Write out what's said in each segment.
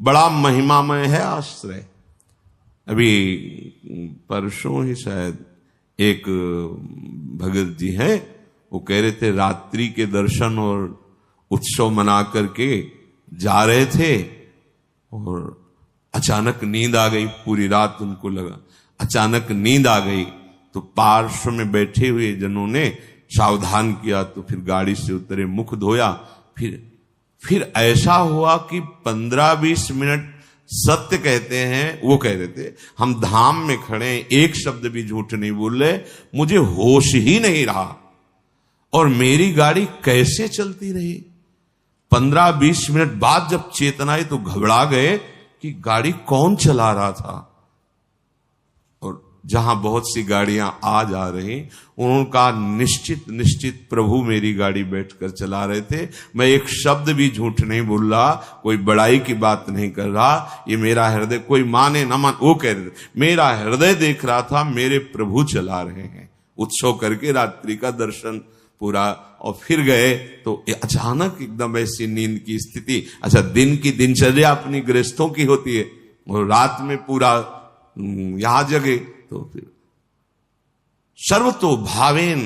बड़ा महिमामय है आश्रय। अभी परसों ही शायद एक भगत जी हैं, वो कह रहे थे रात्रि के दर्शन और उत्सव मना करके जा रहे थे और अचानक नींद आ गई। पूरी रात उनको लगा, अचानक नींद आ गई तो पार्श्व में बैठे हुए जनों ने सावधान किया, तो फिर गाड़ी से उतरे, मुख धोया। फिर ऐसा हुआ कि 15-20 मिनट सत्य कहते हैं, वो कह रहे थे हम धाम में खड़े, एक शब्द भी झूठ नहीं बोल रहे, मुझे होश ही नहीं रहा और मेरी गाड़ी कैसे चलती रही। 15-20 मिनट बाद जब चेतना आई तो घबरा गए कि गाड़ी कौन चला रहा था। और जहां बहुत सी गाड़ियां आ जा रही, उनका निश्चित प्रभु मेरी गाड़ी बैठकर चला रहे थे। मैं एक शब्द भी झूठ नहीं बोल रहा, कोई बड़ाई की बात नहीं कर रहा। ये मेरा हृदय, कोई माने ना मान, वो कह रहे थे मेरा हृदय देख रहा था मेरे प्रभु चला रहे हैं। उत्सव करके रात्रि का दर्शन पूरा, और फिर गए तो अचानक एकदम ऐसी नींद की स्थिति। अच्छा, दिन की दिनचर्या अपनी गृहस्थों की होती है और रात में पूरा यहां जगे, तो फिर सर्वतो भावेन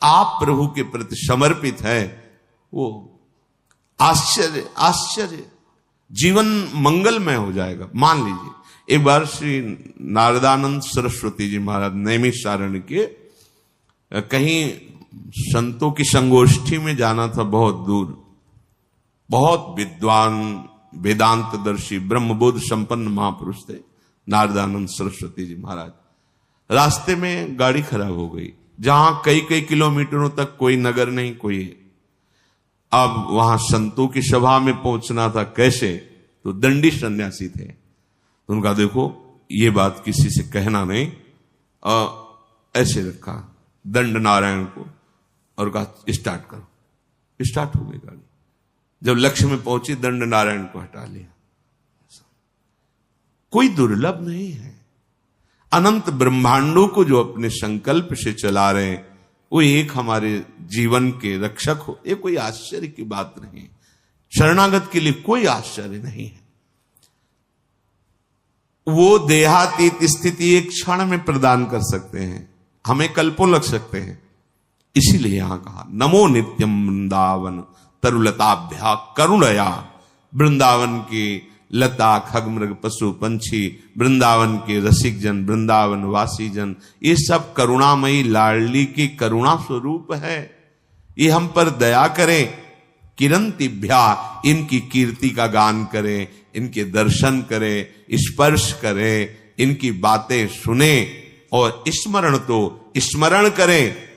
आप प्रभु के प्रति समर्पित है। वो आश्चर्य जीवन मंगलमय हो जाएगा। मान लीजिए एक बार श्री नारदानंद सरस्वती जी महाराज नैमिषारण्य के कहीं संतों की संगोष्ठी में जाना था, बहुत दूर, बहुत विद्वान वेदांतदर्शी ब्रह्मबोध संपन्न महापुरुष थे नारदानंद सरस्वती जी महाराज। रास्ते में गाड़ी खराब हो गई, जहां कई किलोमीटरों तक कोई नगर नहीं, कोई। अब वहां संतों की सभा में पहुंचना था, कैसे? तो दंडी सन्यासी थे, तो उनका देखो ये बात किसी से कहना नहीं, ऐसे रखा दंड नारायण को और कहा स्टार्ट करो। स्टार्ट हो गई गाड़ी। जब लक्ष्य में पहुंची दंड नारायण को हटा लिया। कोई दुर्लभ नहीं है। अनंत ब्रह्मांडों को जो अपने संकल्प से चला रहे हैं, वो एक हमारे जीवन के रक्षक हो, ये कोई आश्चर्य की बात नहीं। शरणागत के लिए कोई आश्चर्य नहीं है। वो देहातीत स्थिति एक क्षण में प्रदान कर सकते हैं, हमें कल्पों लग सकते हैं। इसीलिए यहां कहा नमो नित्यम वृंदावन तरुलताभ्या करुणया। वृंदावन की लता खगमृग पशु पंछी, वृंदावन के रसिक जन, वृंदावन वासी जन, ये सब करुणामयी लाडली की करुणा स्वरूप है। ये हम पर दया करें। किरंतिभ्या, इनकी कीर्ति का गान करें, इनके दर्शन करें, स्पर्श करें, इनकी बातें सुने और स्मरण करें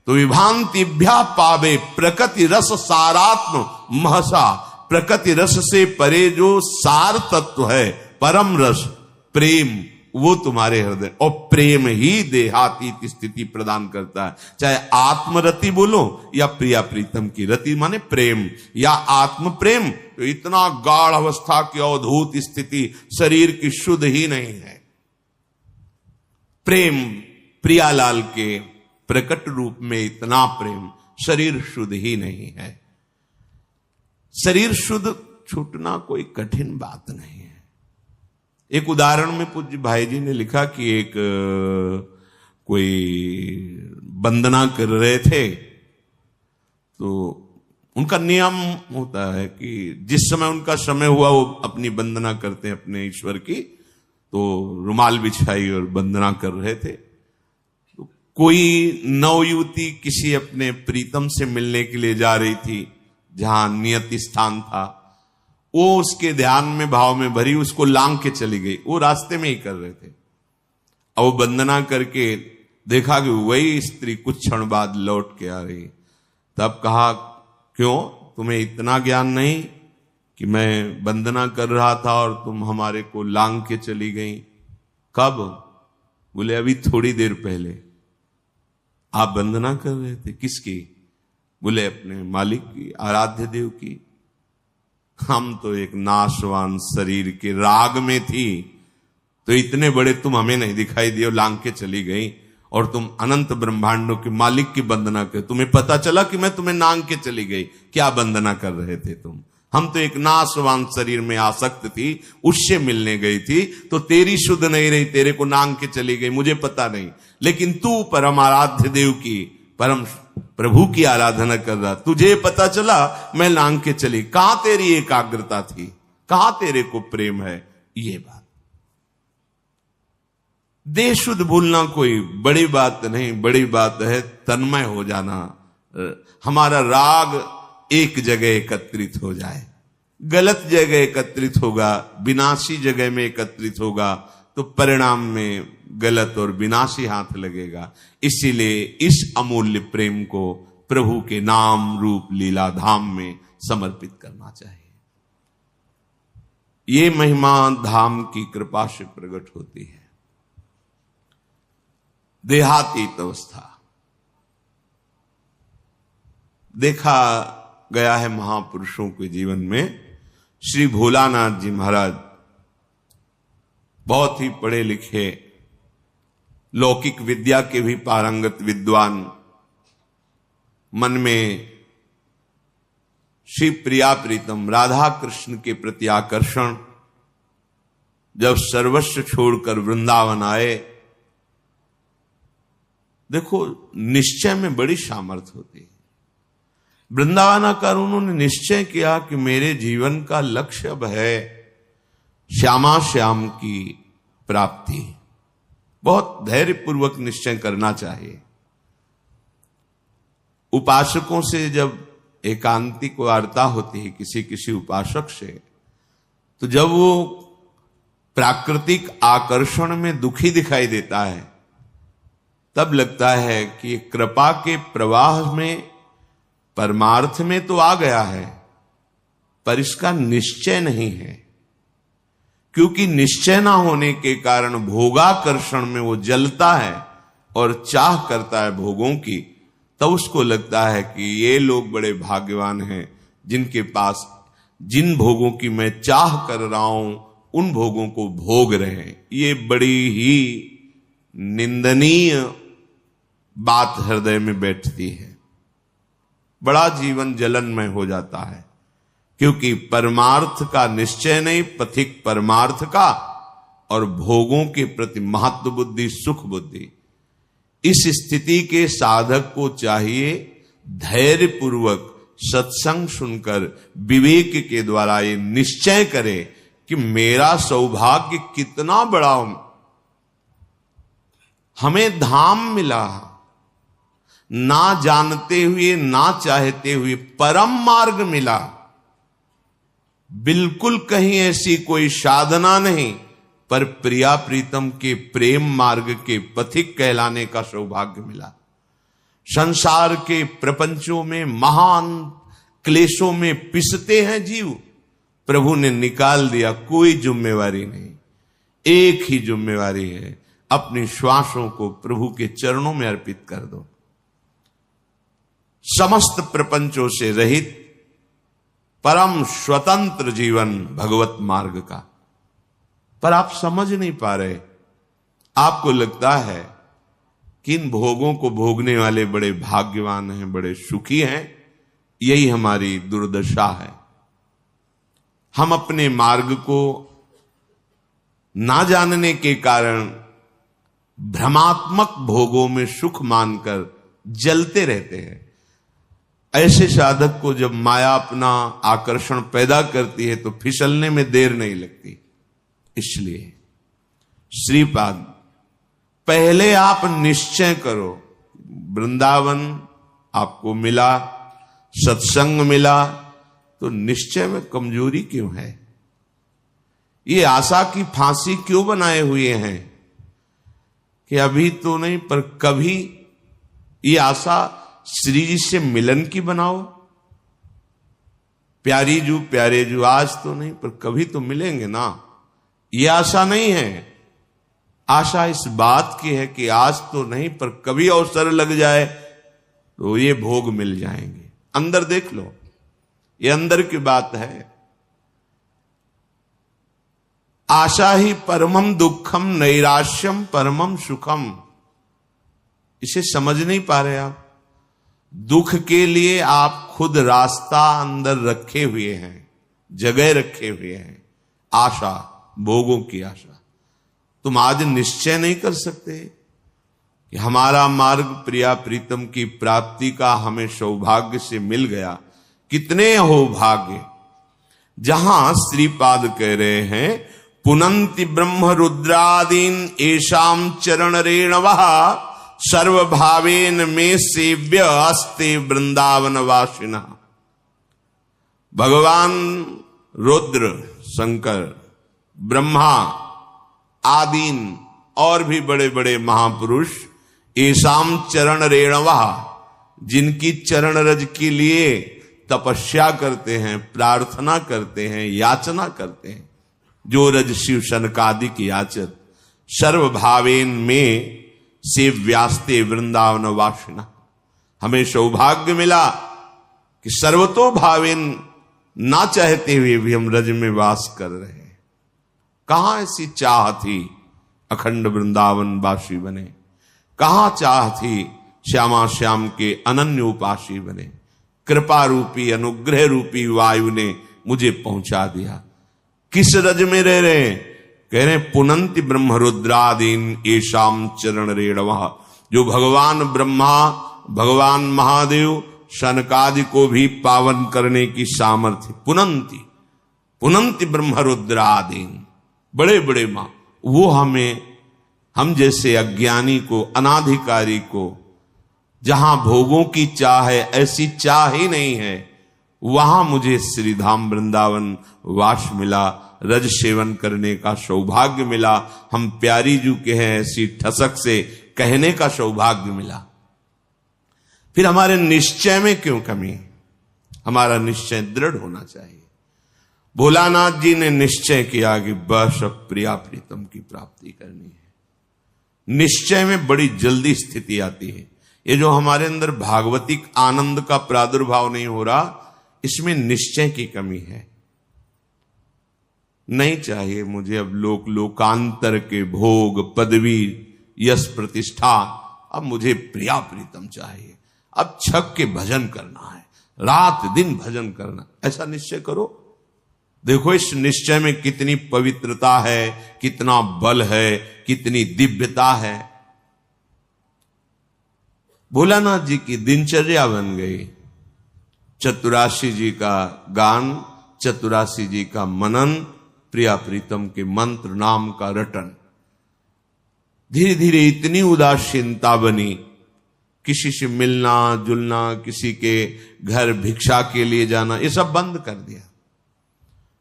तो विभांतिभ्या पावे प्रकृति रस सारात्म महसा। प्रकृति रस से परे जो सार तत्व है, परम रस प्रेम, वो तुम्हारे हृदय, और प्रेम ही देहातीत स्थिति प्रदान करता है। चाहे आत्मरति बोलो या प्रिया प्रीतम की रति माने प्रेम, या आत्म प्रेम, तो इतना गाढ़ अवस्था की अवधूत स्थिति शरीर की शुद्ध ही नहीं है। प्रेम प्रियालाल के प्रकट रूप में इतना प्रेम, शरीर शुद्ध ही नहीं है। शरीर शुद्ध छूटना कोई कठिन बात नहीं है। एक उदाहरण में पूज्य भाई जी ने लिखा कि एक कोई वंदना कर रहे थे, तो उनका नियम होता है कि जिस समय उनका समय हुआ वो अपनी वंदना करते हैं अपने ईश्वर की। तो रुमाल बिछाई और वंदना कर रहे थे। तो कोई नवयुवती किसी अपने प्रीतम से मिलने के लिए जा रही थी, जहां नियत स्थान था। वो उसके ध्यान में भाव में भरी उसको लांग के चली गई। वो रास्ते में ही कर रहे थे। अब वो वंदना करके देखा कि वही स्त्री कुछ क्षण बाद लौट के आ रही। तब कहा, क्यों तुम्हें इतना ज्ञान नहीं कि मैं वंदना कर रहा था और तुम हमारे को लांग के चली गई? कब? बोले अभी थोड़ी देर पहले। आप वंदना कर रहे थे? किसकी? बोले अपने मालिक की, आराध्य देव की। हम तो एक नाशवान शरीर के राग में थी, तो इतने बड़े तुम हमें नहीं दिखाई दिए, लांग के चली गई, और तुम अनंत ब्रह्मांडों के मालिक की वंदना कर, तुम्हें पता चला कि मैं तुम्हें नांग के चली गई। क्या वंदना कर रहे थे तुम? हम तो एक नाशवान शरीर में आसक्त थी, उससे मिलने गई थी, तो तेरी शुद्ध नहीं रही, तेरे को नांग के चली गई, मुझे पता नहीं। लेकिन तू परम आराध्य देव की, परम प्रभु की आराधना कर रहा, तुझे पता चला, मैं नांग के चली। कहां तेरी एकाग्रता थी, कहां तेरे को प्रेम है? ये बात, देह शुद्ध भूलना कोई बड़ी बात नहीं, बड़ी बात है तन्मय हो जाना। हमारा राग एक जगह एकत्रित हो जाए, गलत जगह एकत्रित होगा, विनाशी जगह में एकत्रित होगा, तो परिणाम में गलत और विनाशी हाथ लगेगा। इसीलिए इस अमूल्य प्रेम को प्रभु के नाम रूप लीला धाम में समर्पित करना चाहिए। ये महिमा धाम की कृपा से प्रकट होती है। देहातीत अवस्था देखा गया है महापुरुषों के जीवन में। श्री भोलानाथ जी महाराज बहुत ही पढ़े लिखे, लौकिक विद्या के भी पारंगत विद्वान, मन में श्री प्रिया प्रीतम राधा कृष्ण के प्रति आकर्षण, जब सर्वस्व छोड़कर वृंदावन आए। देखो, निश्चय में बड़ी सामर्थ होती है। वृंदावन आकर उन्होंने निश्चय किया कि मेरे जीवन का लक्ष्य अब है श्यामा श्याम की प्राप्ति। बहुत धैर्यपूर्वक निश्चय करना चाहिए। उपासकों से जब एकांतिक वार्ता होती है किसी किसी उपासक से, तो जब वो प्राकृतिक आकर्षण में दुखी दिखाई देता है, तब लगता है कि कृपा के प्रवाह में परमार्थ में तो आ गया है, पर इसका निश्चय नहीं है। क्योंकि निश्चय ना होने के कारण भोगाकर्षण में वो जलता है और चाह करता है भोगों की, तब उसको लगता है कि ये लोग बड़े भाग्यवान हैं जिनके पास जिन भोगों की मैं चाह कर रहा हूं उन भोगों को भोग रहे हैं। ये बड़ी ही निंदनीय बात हृदय में बैठती है। बड़ा जीवन जलनमय हो जाता है, क्योंकि परमार्थ का निश्चय नहीं, पथिक परमार्थ का, और भोगों के प्रति महत्व बुद्धि, सुख बुद्धि। इस स्थिति के साधक को चाहिए धैर्य पूर्वक सत्संग सुनकर विवेक के द्वारा ये निश्चय करे कि मेरा सौभाग्य कितना बड़ा, हमें धाम मिला, ना जानते हुए ना चाहते हुए परम मार्ग मिला। बिल्कुल कहीं ऐसी कोई साधना नहीं, पर प्रिया प्रीतम के प्रेम मार्ग के पथिक कहलाने का सौभाग्य मिला। संसार के प्रपंचों में महान क्लेशों में पिसते हैं जीव, प्रभु ने निकाल दिया, कोई जिम्मेवारी नहीं। एक ही जिम्मेवारी है, अपनी श्वासों को प्रभु के चरणों में अर्पित कर दो। समस्त प्रपंचों से रहित परम स्वतंत्र जीवन भगवत मार्ग का। पर आप समझ नहीं पा रहे। आपको लगता है कि इन भोगों को भोगने वाले बड़े भाग्यवान हैं, बड़े सुखी हैं। यही हमारी दुर्दशा है। हम अपने मार्ग को ना जानने के कारण भ्रमात्मक भोगों में सुख मानकर जलते रहते हैं। ऐसे साधक को जब माया अपना आकर्षण पैदा करती है तो फिसलने में देर नहीं लगती। इसलिए श्रीपाद, पहले आप निश्चय करो, वृंदावन आपको मिला, सत्संग मिला, तो निश्चय में कमजोरी क्यों है? ये आशा की फांसी क्यों बनाए हुए हैं कि अभी तो नहीं पर कभी? ये आशा श्री जी से मिलन की बनाओ, प्यारी जू प्यारे जू, आज तो नहीं पर कभी तो मिलेंगे ना। ये आशा नहीं है। आशा इस बात की है कि आज तो नहीं पर कभी अवसर लग जाए तो ये भोग मिल जाएंगे। अंदर देख लो, ये अंदर की बात है। आशा ही परमम दुखम नैराश्यम परमम सुखम। इसे समझ नहीं पा रहे आप। दुख के लिए आप खुद रास्ता अंदर रखे हुए हैं, जगह रखे हुए हैं, आशा, भोगों की आशा। तुम आज निश्चय नहीं कर सकते कि हमारा मार्ग प्रिया प्रीतम की प्राप्ति का हमें सौभाग्य से मिल गया। कितने हो भाग्य। जहां श्रीपाद कह रहे हैं पुनंति ब्रह्म रुद्रादीन एषाम चरण रेणवः सर्वभावेन में सेव्य अस्ते वृंदावन वासिना। भगवान रुद्र, शंकर, ब्रह्मा आदीन और भी बड़े बड़े महापुरुष एषाम चरण रेणवः, जिनकी चरण रज के लिए तपस्या करते हैं, प्रार्थना करते हैं, याचना करते हैं, जो रज शिव शनकादिक याचत, सर्वभावेन में से व्यास्ते वृंदावन वासिना। हमें सौभाग्य मिला कि सर्वतो भावेन, ना चाहते हुए भी हम रज में वास कर रहे हैं। कहां ऐसी चाह थी अखंड वृंदावन वासी बने, कहां चाह थी श्यामा श्याम के अनन्य उपासी बने। कृपा रूपी अनुग्रह रूपी वायु ने मुझे पहुंचा दिया। किस रज में रह रहे हैं? कह रहे पुनंति ब्रह्म रुद्रादीन एषाम चरण रेणवः, जो भगवान ब्रह्मा, भगवान महादेव, शनकादि को भी पावन करने की सामर्थ्य। पुनंति, पुनंति ब्रह्म रुद्रादीन, बड़े बड़े मां, वो हमें, हम जैसे अज्ञानी को, अनाधिकारी को, जहां भोगों की चाह है, ऐसी चाह ही नहीं है, वहां मुझे श्रीधाम वृंदावन वास मिला, रज सेवन करने का सौभाग्य मिला। हम प्यारी जू के हैं ऐसी ठसक से कहने का सौभाग्य मिला। फिर हमारे निश्चय में क्यों कमी? हमारा निश्चय दृढ़ होना चाहिए। भोलानाथ जी ने निश्चय किया कि बस अब प्रिया प्रीतम की प्राप्ति करनी है। निश्चय में बड़ी जल्दी स्थिति आती है। ये जो हमारे अंदर भागवतिक आनंद का प्रादुर्भाव नहीं हो रहा, इसमें निश्चय की कमी है। नहीं चाहिए मुझे अब लोकांतर के भोग, पदवी, यश, प्रतिष्ठा। अब मुझे प्रिया प्रीतम चाहिए। अब छक के भजन करना है, रात दिन भजन करना। ऐसा निश्चय करो। देखो इस निश्चय में कितनी पवित्रता है, कितना बल है, कितनी दिव्यता है। भोलानाथ जी की दिनचर्या बन गई। चतुराशी जी का गान, चतुराशी जी का मनन, प्रिया प्रीतम के मंत्र नाम का रटन। धीरे धीरे इतनी उदासीनता बनी, किसी से मिलना जुलना, किसी के घर भिक्षा के लिए जाना, ये सब बंद कर दिया।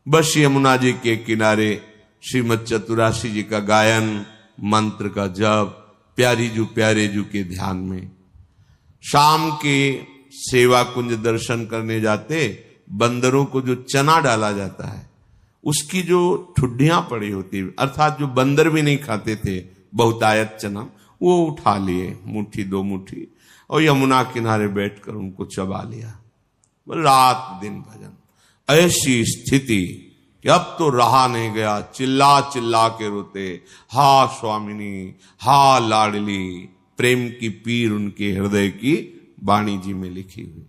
बस यमुना जी के किनारे श्रीमद चतुराशी जी का गायन, मंत्र का जप, प्यारे जू के ध्यान में। शाम के सेवा कुंज दर्शन करने जाते, बंदरों को जो चना डाला जाता है, उसकी जो ठुड्डियां पड़ी होती, अर्थात जो बंदर भी नहीं खाते थे, बहुतायत चना, वो उठा लिए मुट्ठी दो मुट्ठी और यमुना किनारे बैठकर उनको चबा लिया। रात दिन भजन। ऐसी स्थिति कि अब तो रहा नहीं गया, चिल्ला चिल्ला के रोते, हा स्वामिनी, हा लाडली। प्रेम की पीर उनके हृदय की वाणी जी में लिखी हुई।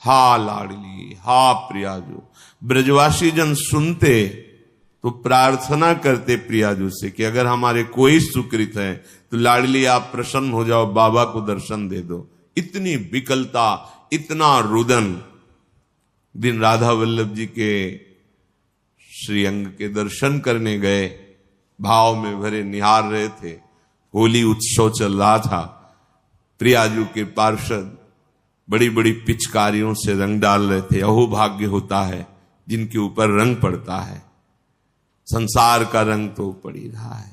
हा लाडली, हा प्रियाजू। ब्रजवासी जन सुनते तो प्रार्थना करते प्रियाजू से कि अगर हमारे कोई सुकृत है तो लाडली आप प्रसन्न हो जाओ, बाबा को दर्शन दे दो। इतनी विकलता, इतना रुदन। दिन राधा वल्लभ जी के श्री अंग के दर्शन करने गए, भाव में भरे निहार रहे थे। होली उत्सव चल रहा था। प्रियाजू के पार्षद बड़ी बड़ी पिचकारियों से रंग डाल रहे थे। अहो भाग्य होता है जिनके ऊपर रंग पड़ता है। संसार का रंग तो पड़ ही रहा है।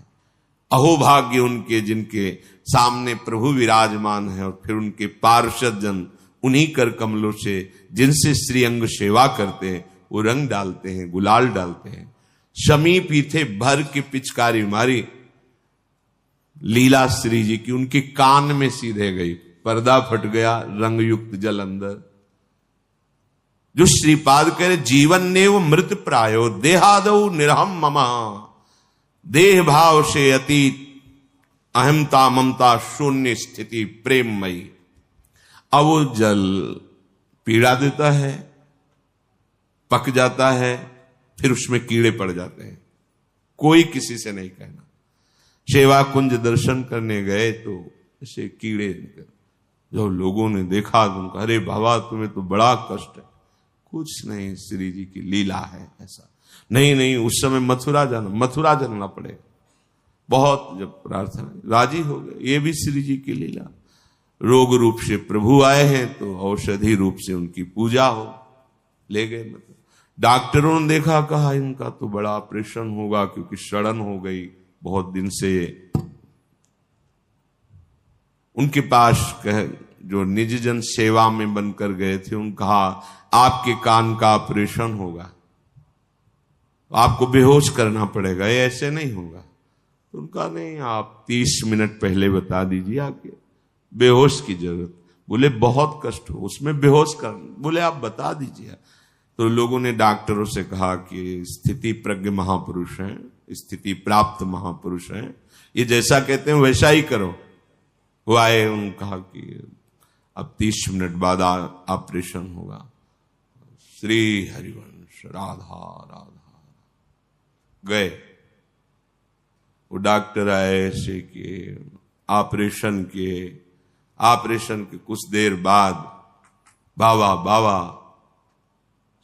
अहो भाग्य उनके जिनके सामने प्रभु विराजमान है और फिर उनके पार्षद जन उन्हीं कर कमलों से जिनसे श्रीअंग सेवा करते हैं वो रंग डालते हैं, गुलाल डालते हैं। समीप ही थे, भर की पिचकारी मारी लीला श्री जी की, उनके कान में सीधे गई, पर्दा फट गया, रंग युक्त जल अंदर। जो श्रीपाद कह रहे जीवन नेव मृत प्रायो देहादौ निरहम ममा। देह भाव से अतीत अहमता ममता शून्य स्थिति प्रेममयी। अब वो जल पीड़ा देता है, पक जाता है, फिर उसमें कीड़े पड़ जाते हैं, कोई किसी से नहीं कहना। सेवा कुंज दर्शन करने गए तो ऐसे कीड़े निकले। जब लोगों ने देखा तो उनका, अरे बाबा तुम्हें तो बड़ा कष्ट है। कुछ नहीं, श्री जी की लीला है ऐसा। नहीं, उस समय मथुरा जाना पड़ेगा। बहुत जब प्रार्थना राजी हो गए, ये भी श्री जी की लीला। रोग रूप से प्रभु आए हैं तो औषधि रूप से उनकी पूजा हो, ले गए मथुरा। डॉक्टरों ने देखा, कहा इनका तो बड़ा ऑपरेशन होगा क्योंकि सड़न हो गई बहुत दिन से। उनके पास जो निज जन सेवा में बनकर गए थे, उन्होंने कहा आपके कान का ऑपरेशन होगा, आपको बेहोश करना पड़ेगा, ये ऐसे नहीं होगा। तो उनका नहीं, आप 30 मिनट पहले बता दीजिए आके, बेहोश की जरूरत। बोले बहुत कष्ट हो उसमें बेहोश कर, बोले आप बता दीजिए। तो लोगों ने डॉक्टरों से कहा कि स्थिति प्रज्ञ महापुरुष हैं, स्थिति प्राप्त महापुरुष हैं, ये जैसा कहते हैं वैसा ही करो। वो आए, उन्होंने कहा कि अब 30 मिनट बाद ऑपरेशन होगा। श्री हरिवंश राधा राधा गए। वो डॉक्टर आए ऐसे कि ऑपरेशन के कुछ देर बाद बाबा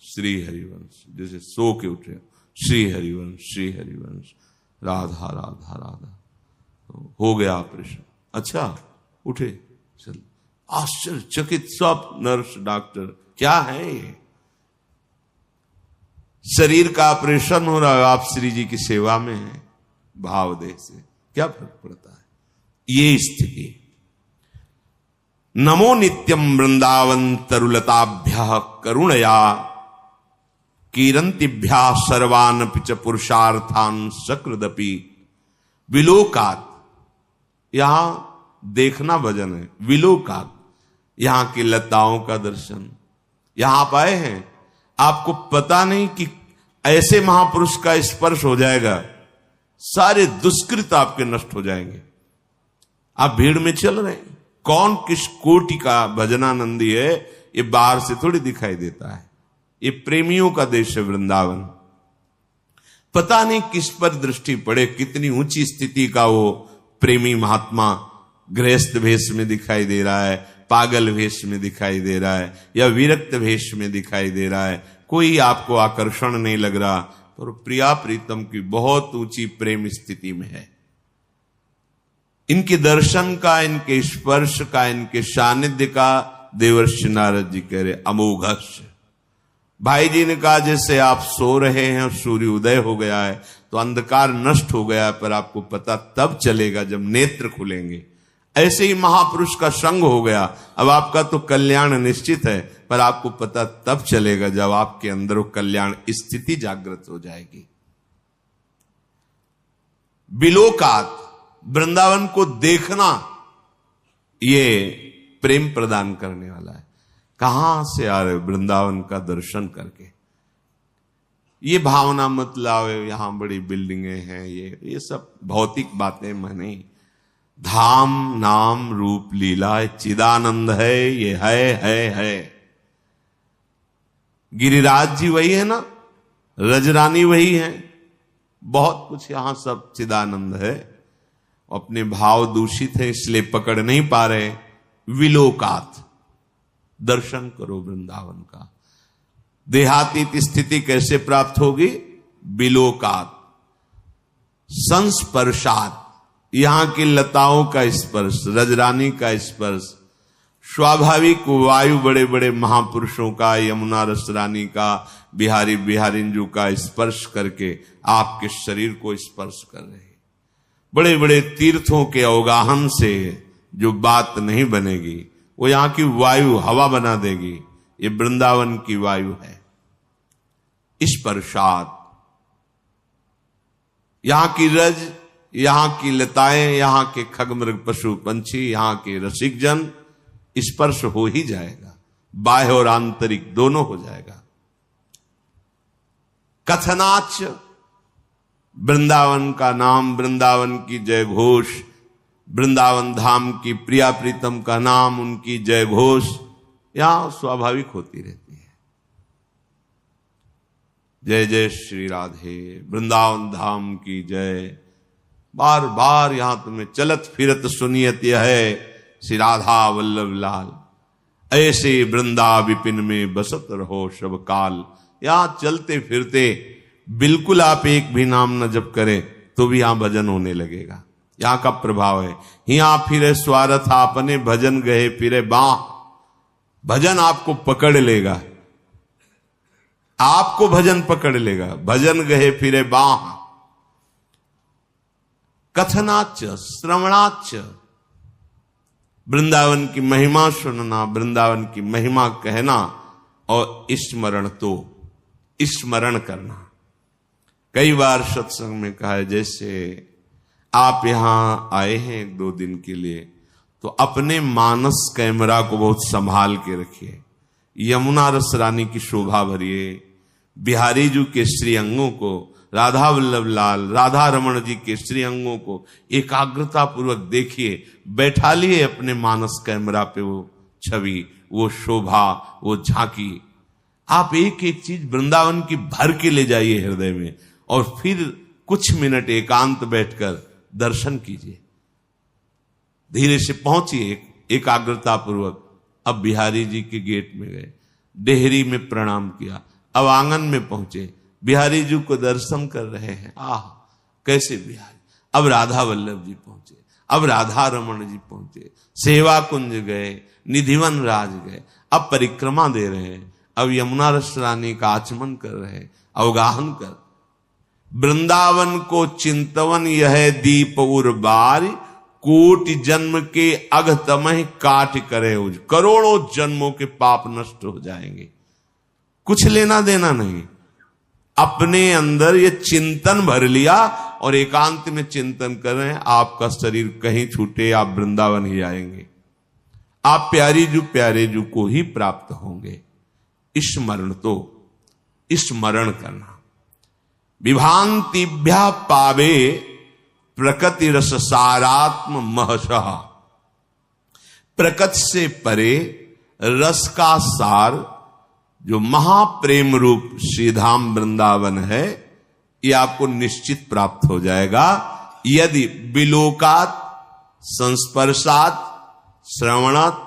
श्री हरिवंश, जैसे सो के उठे, श्री हरिवंश राधा राधा राधा। तो हो गया ऑपरेशन। अच्छा उठे, चल। आश्चर्यचकित सब नर्स डॉक्टर, क्या है ये? शरीर का ऑपरेशन हो रहा है, आप श्री जी की सेवा में हैं, भाव देह से क्या फर्क पड़ता है? ये स्थिति। नमो नित्यम वृंदावन तरुलताभ्य करुणया कीरंतिभ्या सर्वान पिच पुरुषार्थान सकृदपि विलोकात। यहां देखना भजन है, विलोकात, यहां की लताओं का दर्शन। यहां आप आए हैं, आपको पता नहीं कि ऐसे महापुरुष का स्पर्श हो जाएगा, सारे दुष्कृत आपके नष्ट हो जाएंगे। आप भीड़ में चल रहे हैं, कौन किस कोटि का भजनानंदी है ये बाहर से थोड़ी दिखाई देता है। ये प्रेमियों का देश है वृंदावन। पता नहीं किस पर दृष्टि पड़े, कितनी ऊंची स्थिति का वो प्रेमी महात्मा गृहस्थ वेश में दिखाई दे रहा है, पागल वेश में दिखाई दे रहा है, या विरक्त वेश में दिखाई दे रहा है, कोई आपको आकर्षण नहीं लग रहा, पर प्रिया प्रीतम की बहुत ऊंची प्रेम स्थिति में है। इनके दर्शन का, इनके स्पर्श का, इनके सानिध्य का देवर्षि नारद जी कह रहे अमोघस्य। भाई जी ने कहा जैसे आप सो रहे हैं और सूर्य उदय हो गया है तो अंधकार नष्ट हो गया, पर आपको पता तब चलेगा जब नेत्र खुलेंगे। ऐसे ही महापुरुष का संग हो गया, अब आपका तो कल्याण निश्चित है, पर आपको पता तब चलेगा जब आपके अंदर वो कल्याण स्थिति जागृत हो जाएगी। बिलोकात, वृंदावन को देखना, ये प्रेम प्रदान करने वाला है। कहां से आ रहे? वृंदावन का दर्शन करके। ये भावना मत लाओ यहां बड़ी बिल्डिंगें हैं, ये सब भौतिक बातें माने। धाम नाम रूप लीला चिदानंद है, ये है। गिरिराज जी वही है ना, रजरानी वही है, बहुत कुछ यहां सब चिदानंद है। अपने भाव दूषित है इसलिए पकड़ नहीं पा रहे। विलोकात, दर्शन करो वृंदावन का। देहातीत स्थिति कैसे प्राप्त होगी? बिलोकात, संस्पर्शात, यहां की लताओं का स्पर्श, रजरानी का स्पर्श, स्वाभाविक वायु बड़े बड़े महापुरुषों का, यमुना रसरानी का, बिहारी बिहारिंजू का स्पर्श करके आपके शरीर को स्पर्श कर रहे। बड़े बड़े तीर्थों के अवगाहन से जो बात नहीं बनेगी वो यहां की वायु हवा बना देगी। ये वृंदावन की वायु है। स्पर्शात, यहां की रज, यहां की लताएं, यहां के खगमृग पशु पंछी, यहां के रसिक जन, स्पर्श हो ही जाएगा, बाह्य और आंतरिक दोनों हो जाएगा। कथनाच, वृंदावन का नाम, वृंदावन की जय घोष, वृंदावन धाम की प्रिया प्रीतम का नाम, उनकी जय घोष यहां स्वाभाविक होती रहती है। जय जय श्री राधे, वृंदावन धाम की जय। बार बार यहां तुम्हें चलत फिरत सुनियत है, श्री राधा वल्लभ लाल। ऐसे वृंदा विपिन में बसत रहो सब काल। यहां चलते फिरते बिल्कुल आप एक भी नाम न जप करें तो भी यहां भजन होने लगेगा। यहां का प्रभाव है। यहां फिरे स्वार्थ आपने, भजन गए फिरे बाह। भजन आपको पकड़ लेगा, आपको भजन पकड़ लेगा। भजन गए फिरे बाह। कथनाच श्रवणाच, वृंदावन की महिमा सुनना, वृंदावन की महिमा कहना, और स्मरण तो स्मरण करना। कई बार सत्संग में कहा है, जैसे आप यहां आए हैं 1-2 दिन के लिए, तो अपने मानस कैमरा को बहुत संभाल के रखिए। यमुना रस रानी की शोभा भरिए, बिहारी जी के श्री अंगों को, राधा वल्लभ लाल, राधा रमण जी के श्री अंगों को एकाग्रता पूर्वक देखिए। बैठा लिए अपने मानस कैमरा पे वो छवि, वो शोभा, वो झांकी। आप एक एक चीज वृंदावन की भर के ले जाइए हृदय में, और फिर कुछ मिनट एकांत बैठकर दर्शन कीजिए। धीरे से पहुंचिए एकाग्रता पूर्वक। अब बिहारी जी के गेट में गए, डेहरी में प्रणाम किया, अब आंगन में पहुंचे, बिहारी जी को दर्शन कर रहे हैं। आह कैसे बिहारी। अब राधा वल्लभ जी पहुंचे, अब राधा रमण जी पहुंचे, सेवा कुंज गए, निधिवन राज गए, अब परिक्रमा दे रहे हैं, अब यमुना रस रानी का आचमन कर रहे हैं, अवगाहन कर। वृंदावन को चिंतवन यह दीप उर्बार, कोटि जन्म के अघतमह काट करे उज। करोड़ों जन्मों के पाप नष्ट हो जाएंगे, कुछ लेना देना नहीं। अपने अंदर ये चिंतन भर लिया और एकांत में चिंतन कर रहे हैं, आपका शरीर कहीं छूटे, आप वृंदावन ही आएंगे। आप प्यारे जू को ही प्राप्त होंगे। स्मरण तो स्मरण करना। विभांतिभ्या पावे प्रकृति रस सारात्म महशः। प्रकृति से परे रस का सार जो महाप्रेम रूप श्रीधाम वृंदावन है, ये आपको निश्चित प्राप्त हो जाएगा यदि विलोकात, संस्पर्शात, श्रवणात,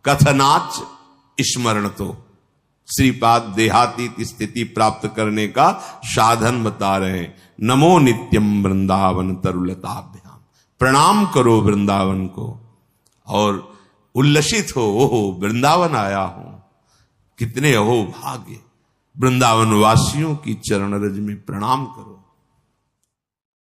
कथनाच स्मरण तो। श्रीपाद देहातीत स्थिति प्राप्त करने का साधन बता रहे हैं। नमो नित्यम वृंदावन तरुलताभ्याम। प्रणाम करो वृंदावन को और उल्लसित हो, ओहो वृंदावन आया हूं। कितने अहो भाग्य। वृंदावन वासियों की चरण रज में प्रणाम करो।